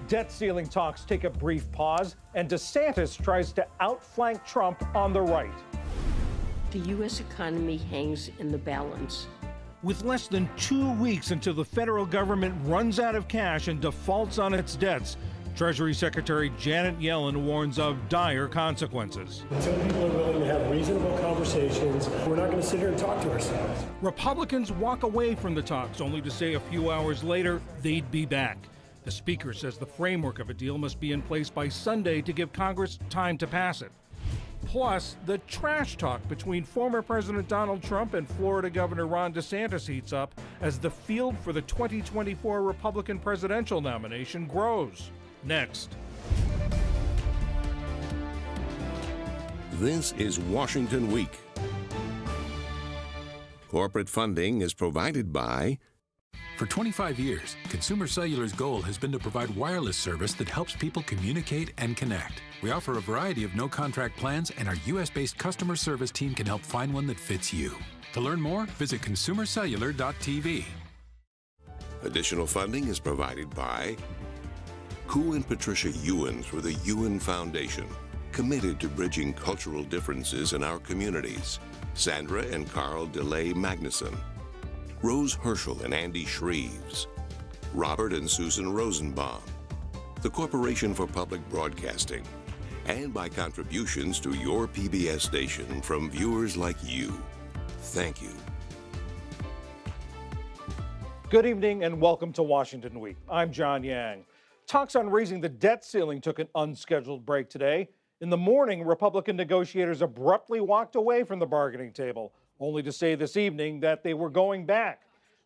Debt ceiling talks take a brief pause, and DeSantis tries to outflank Trump on the right. The U.S. economy hangs in the balance. With less than 2 weeks until the federal government runs out of cash and defaults on its debts, Treasury Secretary Janet Yellen warns of dire consequences. Until people are willing to have reasonable conversations, we're not going to sit here and talk to ourselves. Republicans walk away from the talks, only to say a few hours later they'd be back. The Speaker says the framework of a deal must be in place by Sunday to give Congress time to pass it. Plus, the trash talk between former President Donald Trump and Florida Governor Ron DeSantis heats up as the field for the 2024 Republican presidential nomination grows. Next. This is Washington Week. Corporate funding is provided by... For 25 years, Consumer Cellular's goal has been to provide wireless service that helps people communicate and connect. We offer a variety of no-contract plans, and our U.S.-based customer service team can help find one that fits you. To learn more, visit consumercellular.tv. Additional funding is provided by Ku and Patricia Ewan through the Ewan Foundation, committed to bridging cultural differences in our communities. Sandra and Carl DeLay Magnuson, Rose Herschel and Andy Shreves, Robert and Susan Rosenbaum, the Corporation for Public Broadcasting, and by contributions to your PBS station from viewers like you. Thank you. Good evening and welcome to Washington Week. I'm John Yang. Talks on raising the debt ceiling took an unscheduled break today. In the morning, Republican negotiators abruptly walked away from the bargaining table, only to say this evening that they were going back.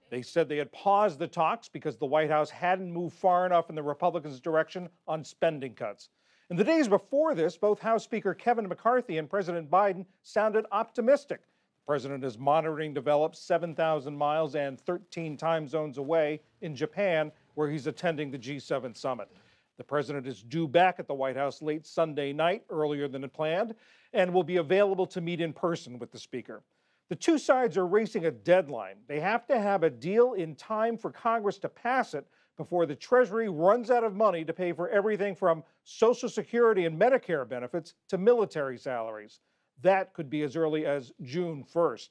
They said they had paused the talks because the White House hadn't moved far enough in the Republicans' direction on spending cuts. In the days before this, both House Speaker Kevin McCarthy and President Biden sounded optimistic. The president is monitoring developed 7,000 miles and 13 time zones away in Japan, where he's attending the G7 summit. The president is due back at the White House late Sunday night, earlier than planned, and will be available to meet in person with the speaker. The two sides are racing a deadline. They have to have a deal in time for Congress to pass it before the Treasury runs out of money to pay for everything from Social Security and Medicare benefits to military salaries. That could be as early as June 1st.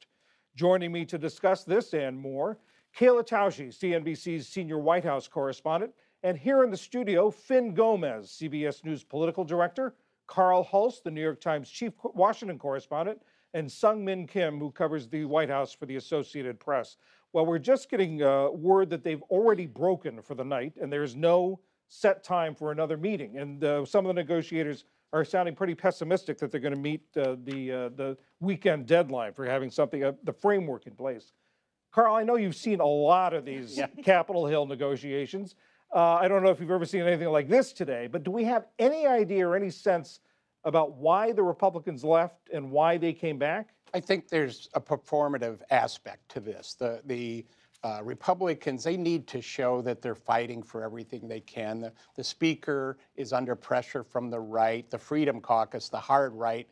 Joining me to discuss this and more, Kayla Tausche, CNBC's senior White House correspondent, and here in the studio, Finn Gomez, CBS News political director, Carl Hulse, the New York Times chief Washington correspondent, and Seung Kim, who covers the White House for the Associated Press. Well, we're just getting word that they've already broken for the night, and there's no set time for another meeting. And some of the negotiators are sounding pretty pessimistic that they're going to meet the weekend deadline for having something, the framework in place. Carl, I know you've seen a lot of these Capitol Hill negotiations. I don't know if you've ever seen anything like this today, but do we have any idea or any sense about why the Republicans left and why they came back? I think there's a performative aspect to this. The Republicans, they need to show that they're fighting for everything they can. The Speaker is under pressure from the right. The Freedom Caucus, the hard right,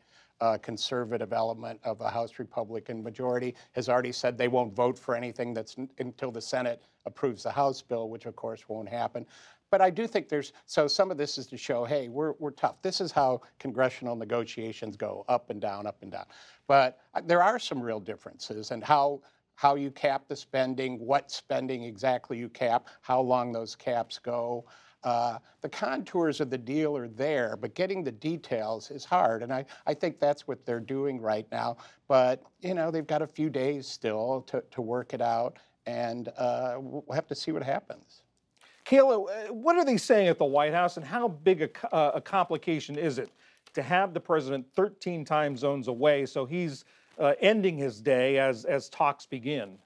conservative element of a House Republican majority, has already said they won't vote for anything until the Senate approves the House bill, which of course won't happen. But I do think so some of this is to show, hey, we're tough. This is how congressional negotiations go, up and down, up and down. But there are some real differences in how you cap the spending, what spending exactly you cap, how long those caps go. The contours of the deal are there, but getting the details is hard. And I think that's what they're doing right now. But, you know, they've got a few days still to work it out, and we'll have to see what happens. Kayla, what are they saying at the White House, and how big a complication is it to have the president 13 time zones away, so he's ending his day as talks begin?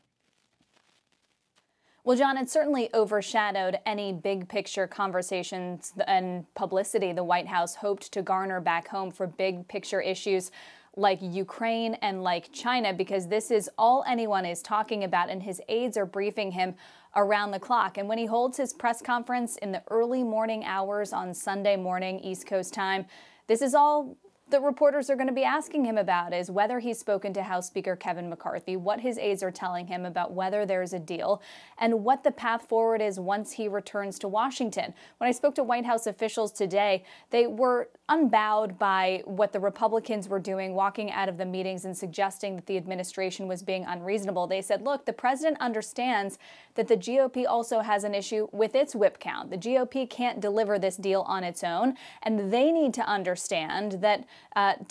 Well, John, it certainly overshadowed any big picture conversations and publicity the White House hoped to garner back home for big picture issues like Ukraine and like China, because this is all anyone is talking about, and his aides are briefing him around the clock. And when he holds his press conference in the early morning hours on Sunday morning, East Coast time, this is all the reporters are going to be asking him about is whether he's spoken to House Speaker Kevin McCarthy, what his aides are telling him about whether there's a deal, and what the path forward is once he returns to Washington. When I spoke to White House officials today, they were unbowed by what the Republicans were doing, walking out of the meetings and suggesting that the administration was being unreasonable. They said, look, the president understands that the GOP also has an issue with its whip count. The GOP can't deliver this deal on its own, and they need to understand that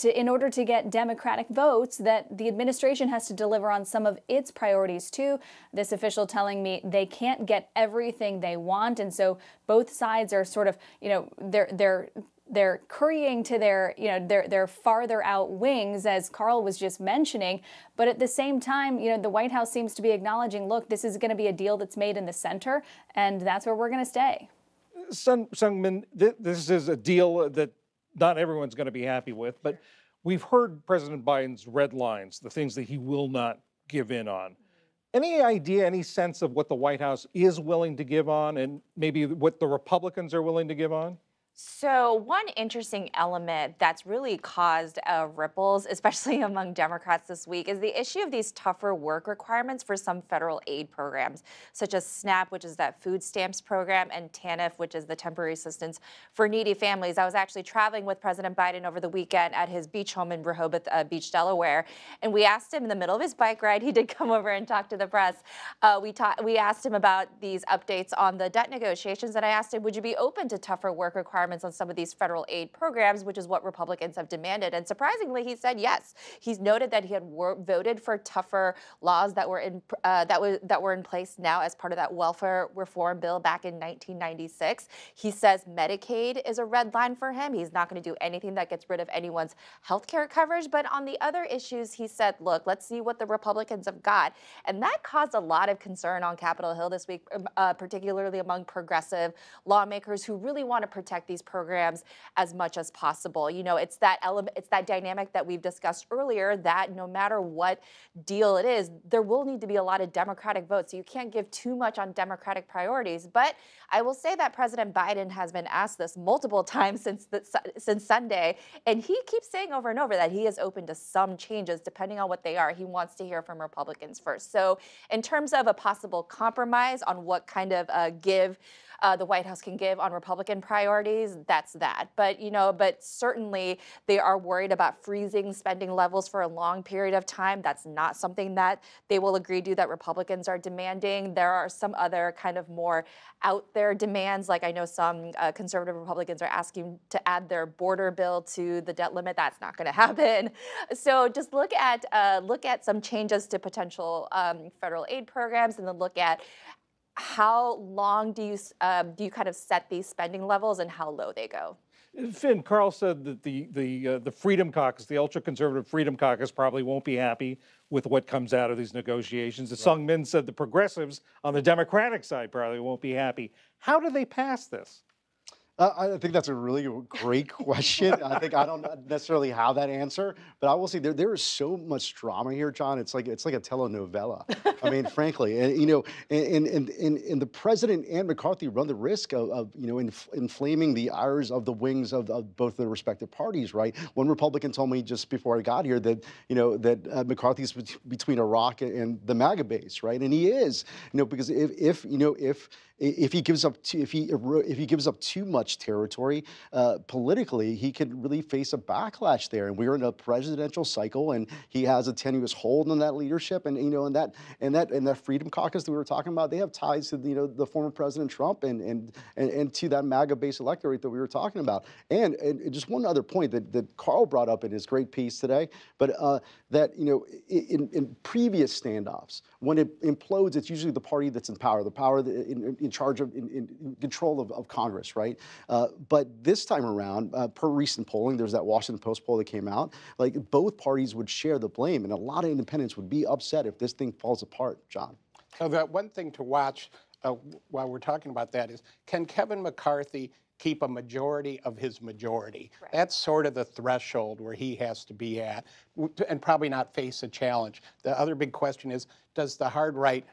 in order to get Democratic votes, that the administration has to deliver on some of its priorities too. This official telling me they can't get everything they want, and so both sides are sort of, they're currying to their farther out wings, as Carl was just mentioning. But at the same time, the White House seems to be acknowledging, look, this is going to be a deal that's made in the center, and that's where we're going to stay. Seung, this is a deal that not everyone's going to be happy with, but we've heard President Biden's red lines, the things that he will not give in on. Any idea, any sense of what the White House is willing to give on, and maybe what the Republicans are willing to give on? So one interesting element that's really caused ripples, especially among Democrats this week, is the issue of these tougher work requirements for some federal aid programs, such as SNAP, which is that food stamps program, and TANF, which is the temporary assistance for needy families. I was actually traveling with President Biden over the weekend at his beach home in Rehoboth Beach, Delaware, and we asked him in the middle of his bike ride, he did come over and talk to the press. We asked him about these updates on the debt negotiations, and I asked him, would you be open to tougher work requirements on some of these federal aid programs, which is what Republicans have demanded. And surprisingly, he said yes. He's noted that he had voted for tougher laws that were in place now as part of that welfare reform bill back in 1996. He says Medicaid is a red line for him. He's not going to do anything that gets rid of anyone's health care coverage. But on the other issues, he said, look, let's see what the Republicans have got. And that caused a lot of concern on Capitol Hill this week, particularly among progressive lawmakers who really want to protect these programs as much as possible. It's that element, it's that dynamic that we've discussed earlier, that no matter what deal it is, there will need to be a lot of Democratic votes. So you can't give too much on Democratic priorities. But I will say that President Biden has been asked this multiple times since Sunday, and he keeps saying over and over that he is open to some changes depending on what they are. He wants to hear from Republicans first. So in terms of a possible compromise on what kind of give the White House can give on Republican priorities, that's that. But, but certainly they are worried about freezing spending levels for a long period of time. That's not something that they will agree to, that Republicans are demanding. There are some other kind of more out there demands, like I know some conservative Republicans are asking to add their border bill to the debt limit. That's not going to happen. So just look at some changes to potential federal aid programs, and then look at how long do you kind of set these spending levels and how low they go? Finn, Carl said that the Freedom Caucus, the ultra-conservative Freedom Caucus, probably won't be happy with what comes out of these negotiations. Right. Seung Min said the progressives on the Democratic side probably won't be happy. How do they pass this? I think that's a really great question. I don't know necessarily how that answer, but I will say there is so much drama here, John. It's like a telenovela. I mean, frankly, and and the president and McCarthy run the risk of inflaming the ires of the wings of both their respective parties. Right? One Republican told me just before I got here that that McCarthy's between a rock and the MAGA base, right? And he is, because if he gives up too much territory politically, he could really face a backlash there. And we're in a presidential cycle, and he has a tenuous hold on that leadership. And and that Freedom Caucus that we were talking about, they have ties to the former President Trump and to that MAGA base electorate that we were talking about. And just one other point that Carl brought up in his great piece today, but that in previous standoffs, when it implodes, it's usually the party that's in power, in charge of, in control of Congress, right? But this time around, per recent polling, there's that Washington Post poll that came out, like both parties would share the blame, and a lot of independents would be upset if this thing falls apart, John. So that one thing to watch while we're talking about that is, can Kevin McCarthy keep a majority of his majority? Right. That's sort of the threshold where he has to be at, and probably not face a challenge. The other big question is, does the hard right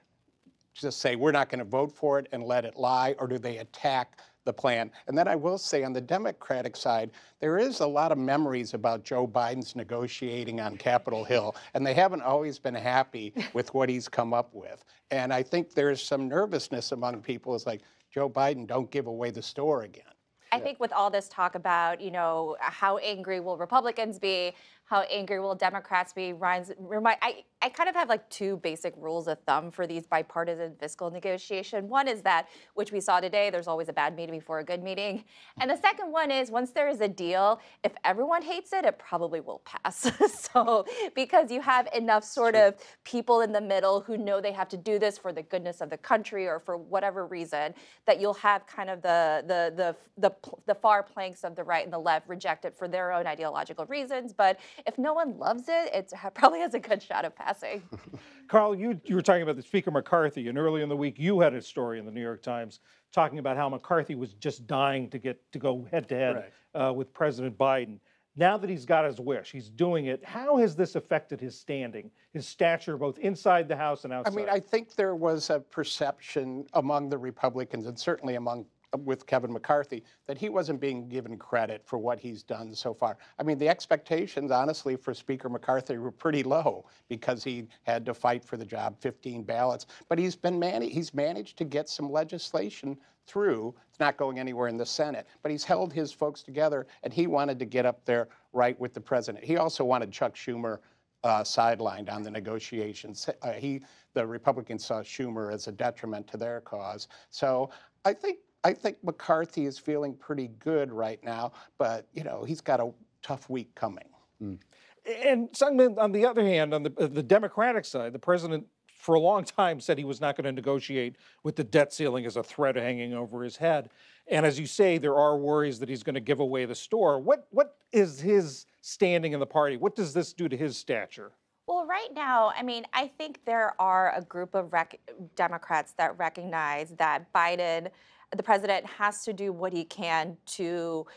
just say, we're not going to vote for it and let it lie, or do they attack the plan. And then I will say on the Democratic side, there is a lot of memories about Joe Biden's negotiating on Capitol Hill, and they haven't always been happy with what he's come up with. And I think there's some nervousness among people. It's like, Joe Biden, don't give away the store again. I think with all this talk about, how angry will Republicans be, how angry will Democrats be, I kind of have like two basic rules of thumb for these bipartisan fiscal negotiation. One is that, which we saw today, there's always a bad meeting before a good meeting. And the second one is once there is a deal, if everyone hates it, it probably will pass. So because you have enough sort of people in the middle who know they have to do this for the goodness of the country or for whatever reason, that you'll have kind of the far planks of the right and the left reject it for their own ideological reasons. But if no one loves it, it probably has a good shot of passing. Carl, you were talking about the Speaker McCarthy, and earlier in the week you had a story in the New York Times talking about how McCarthy was just dying to go head-to-head with President Biden. Now that he's got his wish, he's doing it. How has this affected his standing, his stature, both inside the House and outside? I mean, I think there was a perception among the Republicans and certainly with Kevin McCarthy that he wasn't being given credit for what he's done so far. I mean, the expectations, honestly, for Speaker McCarthy were pretty low because he had to fight for the job, 15 ballots. But he's managed to get some legislation through. It's not going anywhere in the Senate, but he's held his folks together, and he wanted to get up there right with the president. He also wanted Chuck Schumer sidelined on the negotiations. The Republicans saw Schumer as a detriment to their cause. So I think McCarthy is feeling pretty good right now, but he's got a tough week coming. And Seung, on the other hand, on the Democratic side, the president for a long time said he was not going to negotiate with the debt ceiling as a threat hanging over his head. And as you say, there are worries that he's going to give away the store. What is his standing in the party? What does this do to his stature? Well, right now, I mean, I think there are a group of Democrats that recognize that Biden, the president, has to do what he can to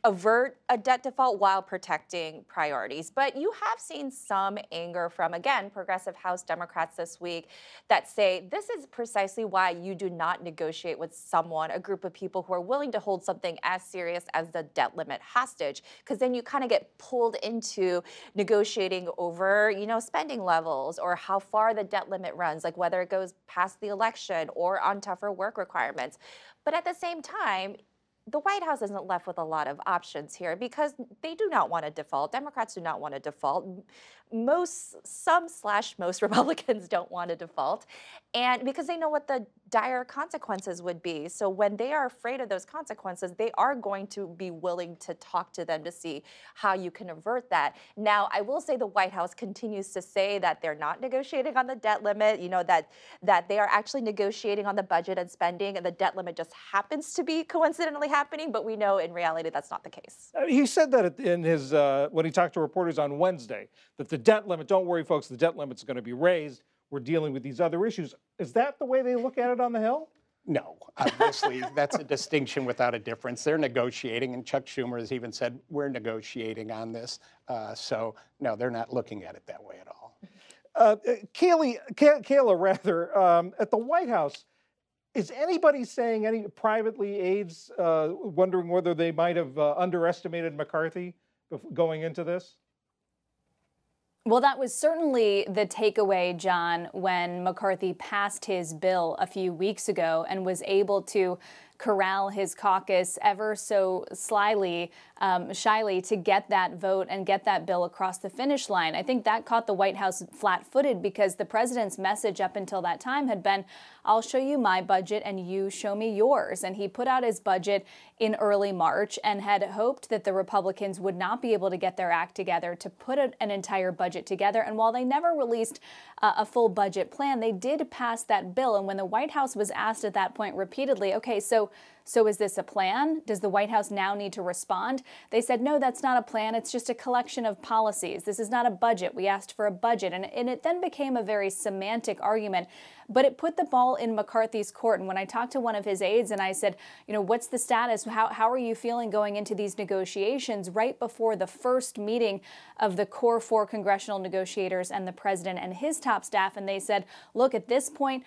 avert a debt default while protecting priorities. But you have seen some anger from, again, progressive House Democrats this week that say this is precisely why you do not negotiate with someone, a group of people who are willing to hold something as serious as the debt limit hostage, because then you kind of get pulled into negotiating over, spending levels or how far the debt limit runs, like whether it goes past the election or on tougher work requirements. But at the same time, the White House isn't left with a lot of options here because they do not want to default. Democrats do not want to default. Some most Republicans don't want to default, and because they know what the dire consequences would be. So when they are afraid of those consequences, they are going to be willing to talk to them to see how you can avert that. Now, I will say the White House continues to say that they're not negotiating on the debt limit, that they are actually negotiating on the budget and spending, and the debt limit just happens to be coincidentally happening, but we know in reality that's not the case. He said that in his when he talked to reporters on Wednesday, that the debt limit, don't worry folks, the debt limit's going to be raised. We're dealing with these other issues. Is that the way they look at it on the Hill? No, obviously that's a distinction without a difference. They're negotiating, and Chuck Schumer has even said we're negotiating on this. So no, they're not looking at it that way at all. Kayla, at the White House, is anybody saying, privately aides wondering whether they might have underestimated McCarthy going into this? Well, that was certainly the takeaway, John, when McCarthy passed his bill a few weeks ago and was able to corral his caucus ever so shyly to get that vote and get that bill across the finish line. I think that caught the White House flat-footed because the president's message up until that time had been, I'll show you my budget and you show me yours. And he put out his budget in early March and had hoped that the Republicans would not be able to get their act together to put an entire budget together. And while they never released a full budget plan, they did pass that bill. And when the White House was asked at that point repeatedly, okay, so is this a plan? Does the White House now need to respond? They said, no, that's not a plan. It's just a collection of policies. This is not a budget. We asked for a budget. And it then became a very semantic argument. But it put the ball in McCarthy's court. And when I talked to one of his aides and I said, what's the status? How are you feeling going into these negotiations right before the first meeting of the core four congressional negotiators and the president and his top staff? And they said, look, at this point,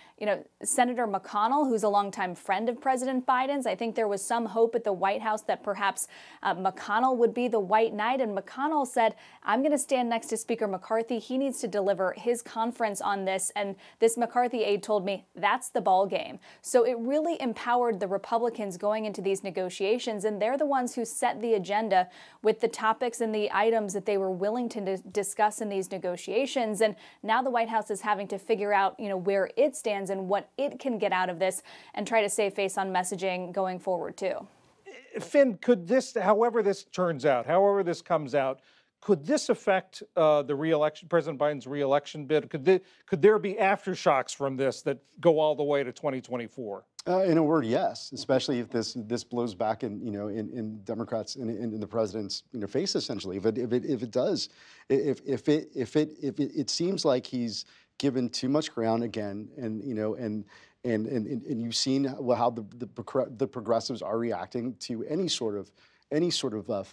Senator McConnell, who's a longtime friend of President Biden's. I think there was some hope at the White House that perhaps McConnell would be the white knight. And McConnell said, I'm going to stand next to Speaker McCarthy. He needs to deliver his conference on this. And this McCarthy aide told me that's the ball game. So it really empowered the Republicans going into these negotiations. And they're the ones who set the agenda with the topics and the items that they were willing to discuss in these negotiations. And now the White House is having to figure out, where it stands and what it can get out of this and try to save face on messaging going forward, too. Finn, could this, however this turns out, however this comes out, could this affect the reelection, President Biden's reelection bid? Could there be aftershocks from this that go all the way to 2024? In a word, yes. Especially if this blows back in Democrats in the president's face. Essentially, if it does, if it seems like he's given too much ground again, and you've seen how the progressives are reacting to any sort of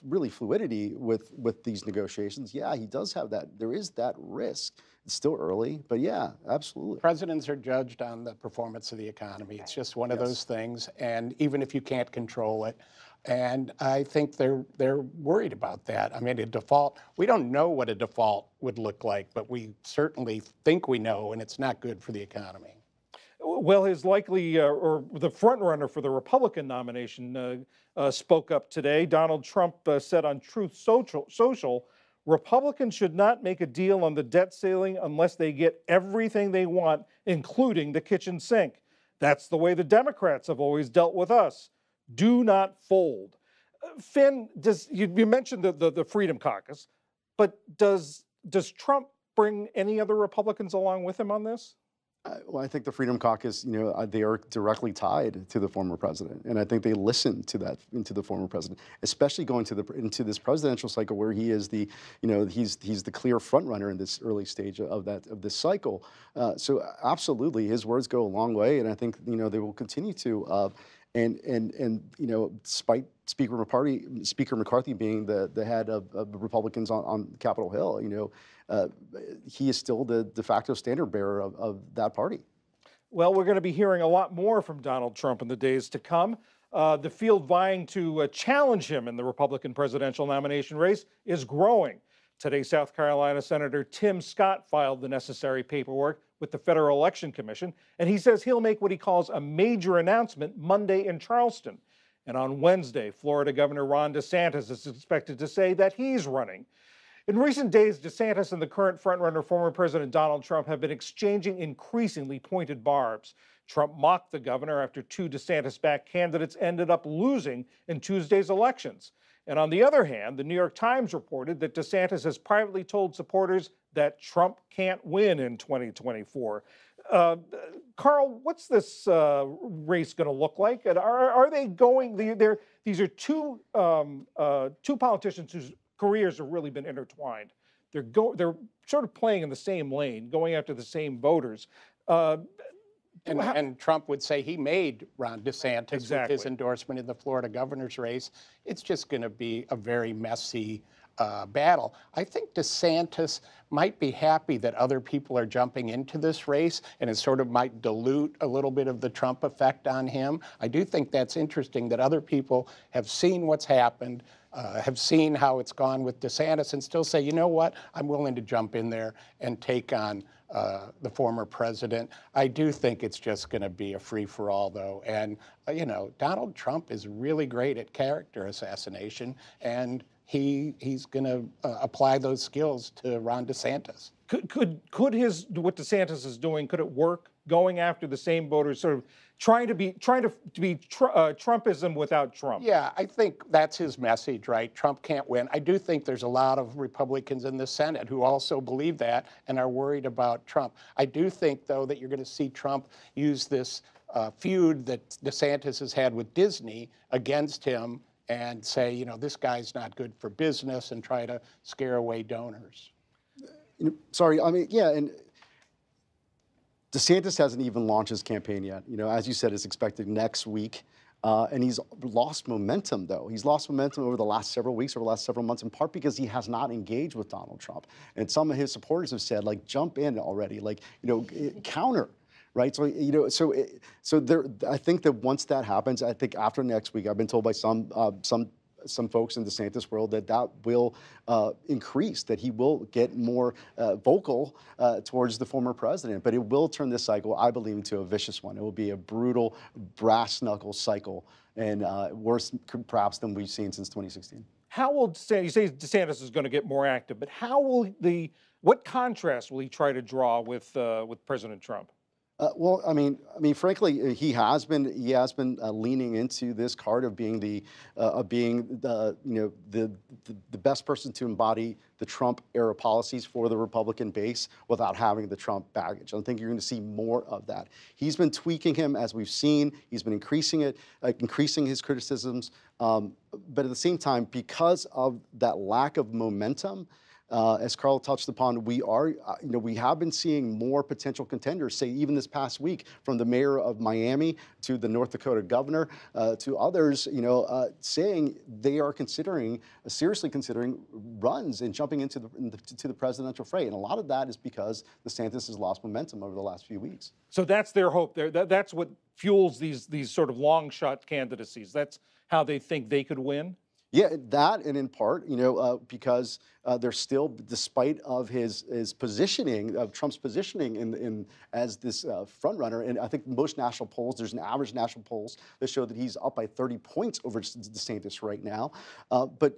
really fluidity with these negotiations. Yeah, he does have that. There is that risk. It's still early, but yeah, absolutely. Presidents are judged on the performance of the economy. It's just one of those things, and even if you can't control it, and I think they're worried about that. I mean, a default, we don't know what a default would look like, but we certainly think we know, and it's not good for the economy. Well, his likely, or the front runner for the Republican nomination spoke up today. Donald Trump said on Truth Social, Republicans should not make a deal on the debt ceiling unless they get everything they want, including the kitchen sink. That's the way the Democrats have always dealt with us. Do not fold. Finn, you mentioned the Freedom Caucus, but does Trump bring any other Republicans along with him on this? Well, I think the Freedom Caucus, they are directly tied to the former president, and I think they listen to the former president, especially going into this presidential cycle where he is he's the clear front runner in this early stage of this cycle. So absolutely, his words go a long way, and I think they will continue to. Despite Speaker McCarthy being the head of the Republicans on Capitol Hill, he is still the de facto standard bearer of that party. Well, we're going to be hearing a lot more from Donald Trump in the days to come. The field vying to challenge him in the Republican presidential nomination race is growing. Today, South Carolina Senator Tim Scott filed the necessary paperwork with the Federal Election Commission, and he says he'll make what he calls a major announcement Monday in Charleston. And on Wednesday, Florida Governor Ron DeSantis is expected to say that he's running. In recent days, DeSantis and the current frontrunner, former President Donald Trump, have been exchanging increasingly pointed barbs. Trump mocked the governor after two DeSantis-backed candidates ended up losing in Tuesday's elections. And on the other hand, the New York Times reported that DeSantis has privately told supporters that Trump can't win in 2024. Carl, what's this race going to look like? And are they going? These are two politicians whose careers have really been intertwined. They're sort of playing in the same lane, going after the same voters. And Trump would say he made Ron DeSantis with his endorsement in the Florida governor's race. It's just going to be a very messy battle. I think DeSantis might be happy that other people are jumping into this race, and it sort of might dilute a little bit of the Trump effect on him. I do think that's interesting that other people have seen what's happened, have seen how it's gone with DeSantis, and still say, you know what, I'm willing to jump in there and take on the former president. I do think it's just going to be a free-for-all, though. And, Donald Trump is really great at character assassination, and he's going to apply those skills to Ron DeSantis. Could what DeSantis is doing, could it work? Going after the same voters, sort of trying to be Trumpism without Trump. Yeah, I think that's his message, right? Trump can't win. I do think there's a lot of Republicans in the Senate who also believe that and are worried about Trump. I do think, though, that you're going to see Trump use this feud that DeSantis has had with Disney against him and say, this guy's not good for business, and try to scare away donors. Sorry, and DeSantis hasn't even launched his campaign yet. As you said, it's expected next week. And he's lost momentum, though. He's lost momentum over the last several weeks, over the last several months, in part because he has not engaged with Donald Trump. And some of his supporters have said, jump in already, counter. right? So you know, so there. I think that once that happens, I think after next week, I've been told by some folks in DeSantis world that will increase, that he will get more vocal towards the former president. But it will turn this cycle, I believe, into a vicious one. It will be a brutal, brass knuckle cycle, and worse perhaps than we've seen since 2016. How will you say DeSantis is going to get more active? But how will what contrast will he try to draw with President Trump? Well, I mean, frankly, he has been leaning into this card of being the best person to embody the Trump era policies for the Republican base without having the Trump baggage. I think you're going to see more of that. He's been tweaking him, as we've seen. He's been increasing his criticisms, but at the same time, because of that lack of momentum. As Carl touched upon, we have been seeing more potential contenders, say even this past week, from the mayor of Miami to the North Dakota governor to others, saying they are seriously considering runs and jumping into the presidential fray. And a lot of that is because DeSantis has lost momentum over the last few weeks. So that's their hope. That's what fuels these sort of long shot candidacies. That's how they think they could win. Yeah, that, and in part, because they're still, despite of his positioning, of Trump's positioning as this front runner, and I think most national polls, there's an average national polls that show that he's up by 30 points over DeSantis right now, but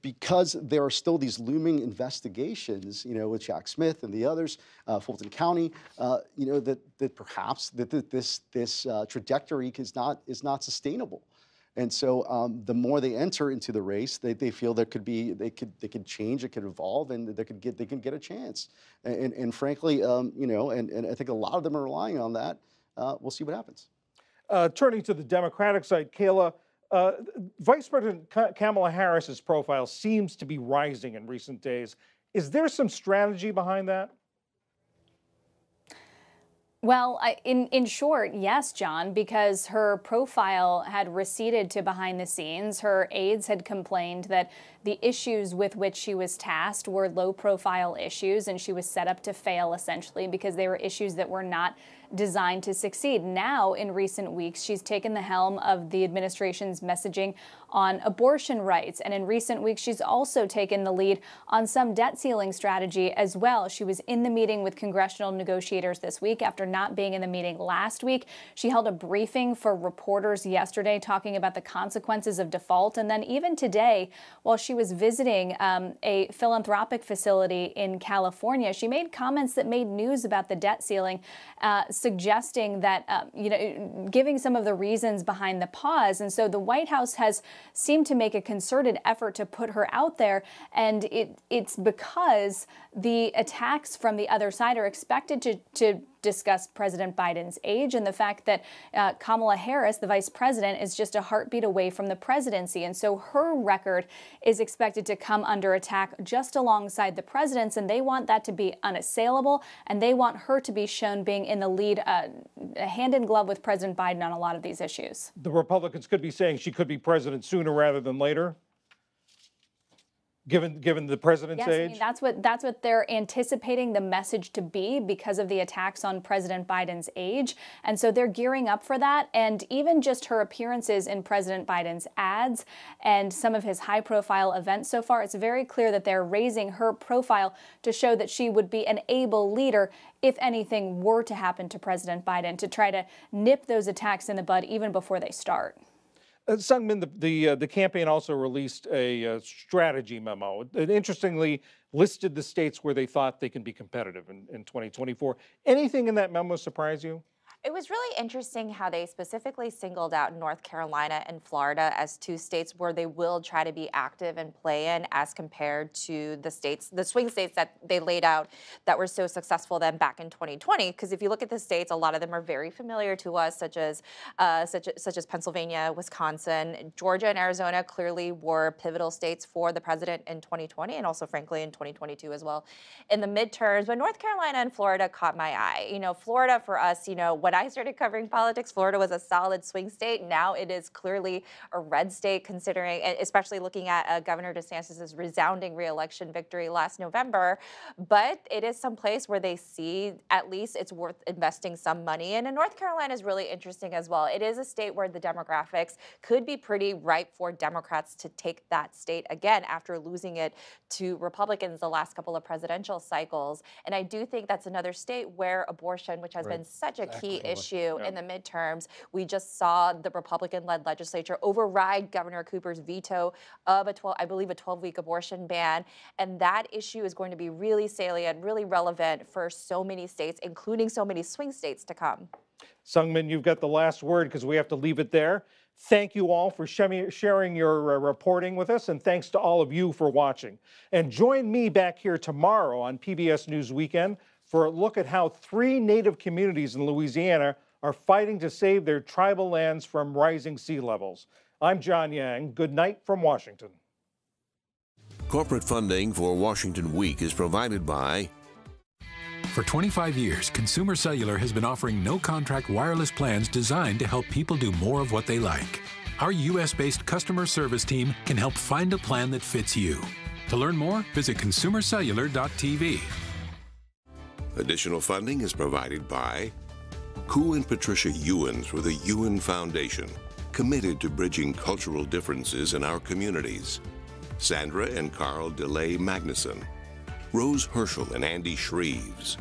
because there are still these looming investigations, with Jack Smith and the others, Fulton County, that perhaps this trajectory is not sustainable. And so the more they enter into the race, they feel they could change, it could evolve, and they can get a chance. And frankly, and I think a lot of them are relying on that. We'll see what happens. Turning to the Democratic side, Kayla, Vice President Kamala Harris's profile seems to be rising in recent days. Is there some strategy behind that? Well, in short, yes, John, because her profile had receded to behind the scenes. Her aides had complained that the issues with which she was tasked were low-profile issues, and she was set up to fail, essentially, because they were issues that were not designed to succeed. Now, in recent weeks, she's taken the helm of the administration's messaging on abortion rights. And in recent weeks, she's also taken the lead on some debt ceiling strategy as well. She was in the meeting with congressional negotiators this week after not being in the meeting last week. She held a briefing for reporters yesterday talking about the consequences of default. And then even today, while she was visiting a philanthropic facility in California, she made comments that made news about the debt ceiling, suggesting that, giving some of the reasons behind the pause. And so the White House has seemed to make a concerted effort to put her out there. And it's because the attacks from the other side are expected to discuss President Biden's age and the fact that Kamala Harris, the vice president, is just a heartbeat away from the presidency. And so her record is expected to come under attack just alongside the president's, and they want that to be unassailable, and they want her to be shown being in the lead, hand in glove with President Biden on a lot of these issues. The Republicans could be saying she could be president sooner rather than later, given the president's age? I mean, that's what they're anticipating the message to be because of the attacks on President Biden's age. And so they're gearing up for that. And even just her appearances in President Biden's ads and some of his high-profile events so far, it's very clear that they're raising her profile to show that she would be an able leader if anything were to happen to President Biden, to try to nip those attacks in the bud even before they start. Seung, the campaign also released a strategy memo. It interestingly listed the states where they thought they can be competitive in 2024. Anything in that memo surprise you? It was really interesting how they specifically singled out North Carolina and Florida as two states where they will try to be active and play in as compared to the swing states that they laid out that were so successful then back in 2020. Because if you look at the states, a lot of them are very familiar to us, such as Pennsylvania, Wisconsin, Georgia, and Arizona clearly were pivotal states for the president in 2020 and also, frankly, in 2022 as well in the midterms. But North Carolina and Florida caught my eye. Florida for us, when I started covering politics, Florida was a solid swing state. Now it is clearly a red state, considering, especially looking at Governor DeSantis' resounding reelection victory last November. But it is some place where they see at least it's worth investing some money in. And North Carolina is really interesting as well. It is a state where the demographics could be pretty ripe for Democrats to take that state again after losing it to Republicans the last couple of presidential cycles. And I do think that's another state where abortion, which has been such a key issue in the midterms, we just saw the Republican-led legislature override Governor Cooper's veto of a 12-week abortion ban. And that issue is going to be really salient, really relevant for so many states, including so many swing states to come. Seung, you've got the last word because we have to leave it there. Thank you all for sharing your reporting with us, and thanks to all of you for watching. And join me back here tomorrow on PBS News Weekend for a look at how 3 Native communities in Louisiana are fighting to save their tribal lands from rising sea levels. I'm John Yang. Good night from Washington. Corporate funding for Washington Week is provided by... For 25 years, Consumer Cellular has been offering no-contract wireless plans designed to help people do more of what they like. Our U.S.-based customer service team can help find a plan that fits you. To learn more, visit consumercellular.tv. Additional funding is provided by Koo and Patricia Ewan through the Ewan Foundation, committed to bridging cultural differences in our communities. Sandra and Carl DeLay Magnuson, Rose Herschel and Andy Shreves,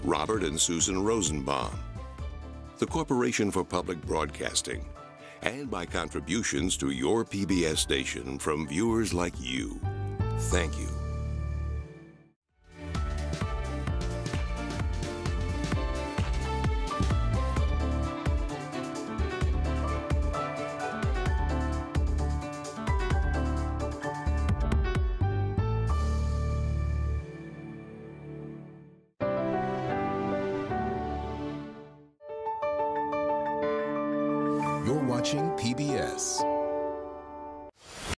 Robert and Susan Rosenbaum, the Corporation for Public Broadcasting, and by contributions to your PBS station from viewers like you. Thank you. You're watching PBS.